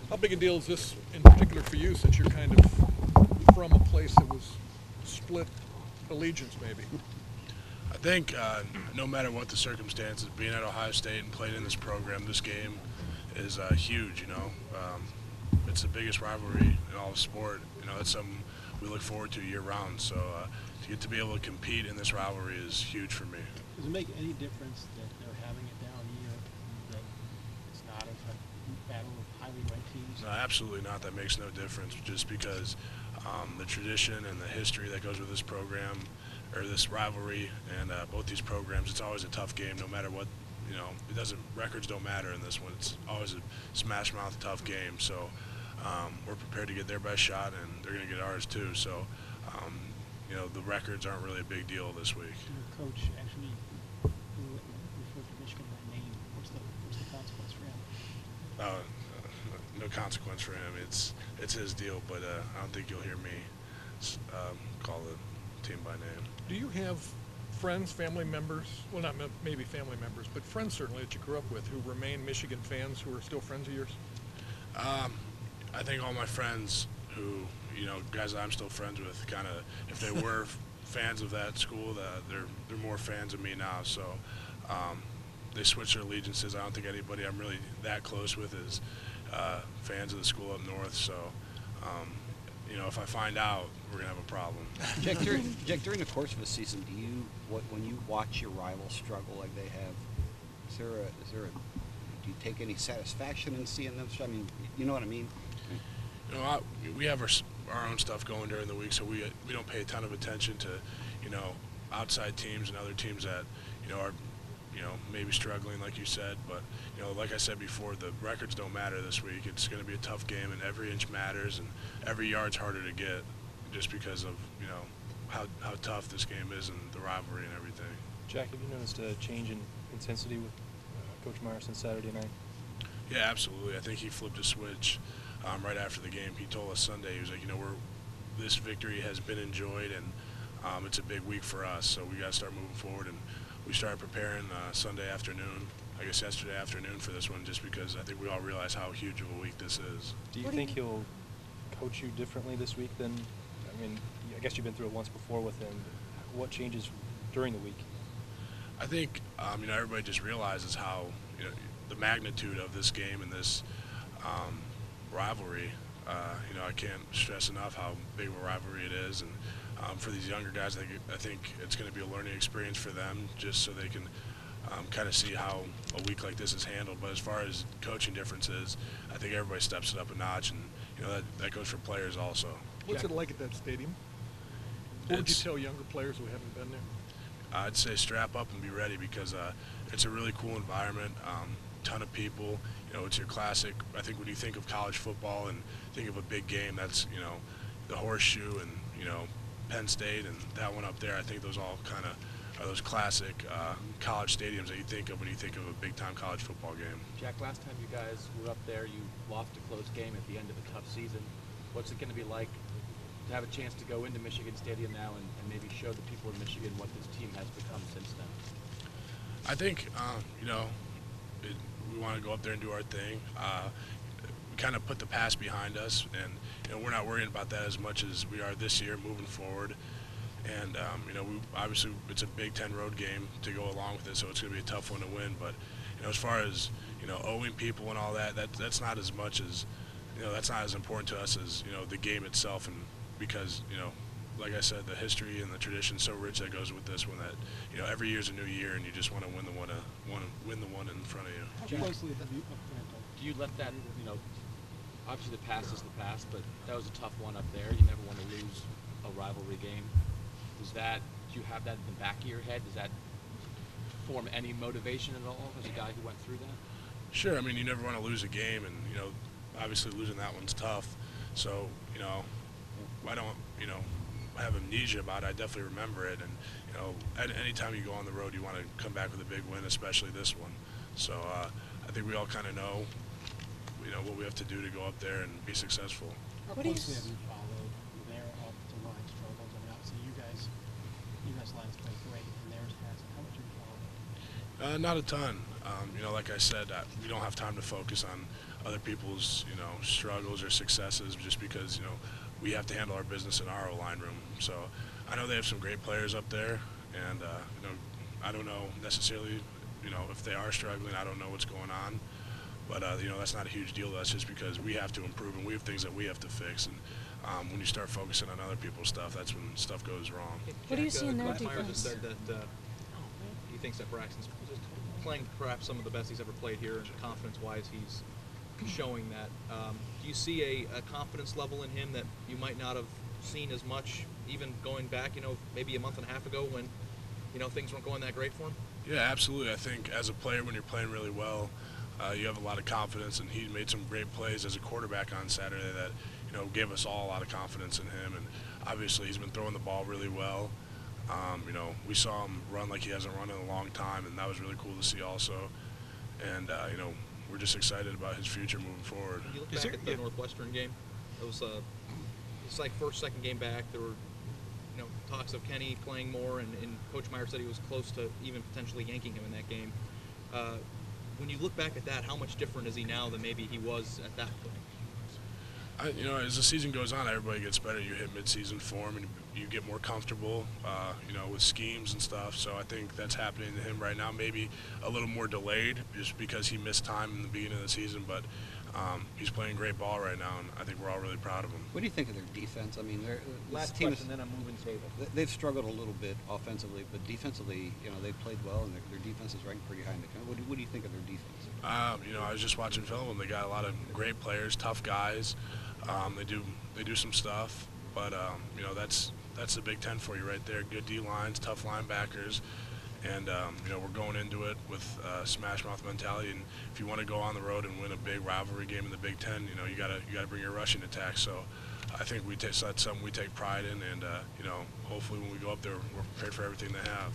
How big a deal is this in particular for you, since you're kind of from a place that was split allegiance, maybe? I think no matter what the circumstances, being at Ohio State and playing in this program, this game is huge. It's the biggest rivalry in all of sport. It's something we look forward to year round. So to get to be able to compete in this rivalry is huge for me. Does it make any difference that they're having it down here, that it's not a battle of highly ranked teams? No, absolutely not. That makes no difference. Just because the tradition and the history that goes with this program, or this rivalry, and both these programs, it's always a tough game, no matter what. It doesn't. Records don't matter in this one. It's always a smash mouth tough game. So we're prepared to get their best shot, and they're going to get ours too. So the records aren't really a big deal this week. Your coach actually referred to Michigan by name. What's the consequence for him? No consequence for him. It's his deal, but I don't think you'll hear me call the team by name. Do you have friends, family members, well, not maybe family members, but friends certainly that you grew up with who remain Michigan fans who are still friends of yours? I think all my friends who, guys that I'm still friends with, kind of, if they were fans of that school, they're more fans of me now. So they switch their allegiances. I don't think anybody I'm really that close with is fans of the school up north. So, if I find out, we're gonna have a problem. Jack, during the course of a season, when you watch your rivals struggle like they have, do you take any satisfaction in seeing them? I mean, you know what I mean? We have our own stuff going during the week, so we don't pay a ton of attention to, outside teams and other teams that, are, maybe struggling, like you said. But, like I said before, the records don't matter this week. It's going to be a tough game, and every inch matters, and every yard's harder to get just because of, how tough this game is and the rivalry and everything. Jack, have you noticed a change in intensity with Coach Meyer since Saturday night? Yeah, absolutely. I think he flipped a switch right after the game. He told us Sunday, he was like, this victory has been enjoyed, and it's a big week for us, so we got to start moving forward. And we started preparing Sunday afternoon, I guess yesterday afternoon, for this one, just because I think we all realize how huge of a week this is. Do you think he'll coach you differently this week than, I guess you've been through it once before with him. What changes during the week? I think, everybody just realizes how, the magnitude of this game and this rivalry. I can't stress enough how big of a rivalry it is, and for these younger guys, I think it's going to be a learning experience for them, just so they can kind of see how a week like this is handled. But as far as coaching differences, I think everybody steps it up a notch, and that goes for players also. What's it like at that stadium? What would you tell younger players who haven't been there? I'd say strap up and be ready, because it's a really cool environment. Ton of people. It's your classic. I think when you think of college football and think of a big game, that's the Horseshoe and Penn State and that one up there. I think those all kind of are those classic college stadiums that you think of when you think of a big-time college football game. Jack, last time you guys were up there, you lost a close game at the end of a tough season. What's it going to be like to have a chance to go into Michigan Stadium now and maybe show the people in Michigan what this team has become since then? I think, we want to go up there and do our thing. We kind of put the past behind us, and we're not worrying about that as much as we are this year moving forward. And, obviously it's a Big Ten road game to go along with it, so it's going to be a tough one to win. But, as far as, owing people and all that's not as much as, that's not as important to us as, the game itself. And because, like I said, the history and the tradition so rich that goes with this one that, every year's a new year, and you just want to win the one in front of you. How closely have you Do you let that, obviously the past is the past, but that was a tough one up there. You never want to lose a rivalry game. Do you have that in the back of your head? Does that form any motivation at all as a guy who went through that? Sure. You never want to lose a game, and, obviously losing that one's tough. So, I don't, have amnesia about it. I definitely remember it. And, at any time you go on the road, you want to come back with a big win, especially this one. So I think we all kind of know, what we have to do to go up there and be successful. How closely have you followed their offensive line struggles? Obviously you guys lines play great, and theirs hasn't. How much have you followed? Not a ton. Like I said, we don't have time to focus on other people's, you know, struggles or successes, just because, you know, we have to handle our business in our line room. So I know they have some great players up there, and you know, I don't know necessarily, you know, if they are struggling. I don't know what's going on, but you know, that's not a huge deal. That's just because we have to improve and we have things that we have to fix. And when you start focusing on other people's stuff, that's when stuff goes wrong. What do you see in their Coach Meyer just defense? said that he thinks that Braxton's playing perhaps some of the best he's ever played here, and confidence-wise, he's showing that. Do you see a confidence level in him that you might not have seen as much, even going back, you know, maybe a month and a half ago when, you know, things weren't going that great for him? Yeah, absolutely. I think as a player, when you're playing really well, you have a lot of confidence, and he made some great plays as a quarterback on Saturday that, you know, gave us all a lot of confidence in him. And obviously, he's been throwing the ball really well. You know, we saw him run like he hasn't run in a long time, and that was really cool to see also. And you know, we're just excited about his future moving forward. When you look back at the Northwestern game, it was it's like first, second game back. There were, you know, talks of Kenny playing more, and Coach Meyer said he was close to even potentially yanking him in that game. When you look back at that, how much different is he now than maybe he was at that point? You know, as the season goes on, everybody gets better. You hit mid-season form, and you get more comfortable, you know, with schemes and stuff. So I think that's happening to him right now. Maybe a little more delayed, just because he missed time in the beginning of the season. But he's playing great ball right now, and I think we're all really proud of him. What do you think of their defense? I mean, Last question, then I'm moving the table. They've struggled a little bit offensively, but defensively, you know, they've played well, and their defense is ranked pretty high in the country. What do you think of their defense? You know, I was just watching film, and they got a lot of great players, tough guys. They do some stuff, but you know, that's the Big Ten for you right there. Good D lines, tough linebackers, and you know, we're going into it with smash mouth mentality. And if you want to go on the road and win a big rivalry game in the Big Ten, you know, you gotta bring your rushing attack. So I think that's something we take pride in, and you know, hopefully when we go up there, we're prepared for everything they have.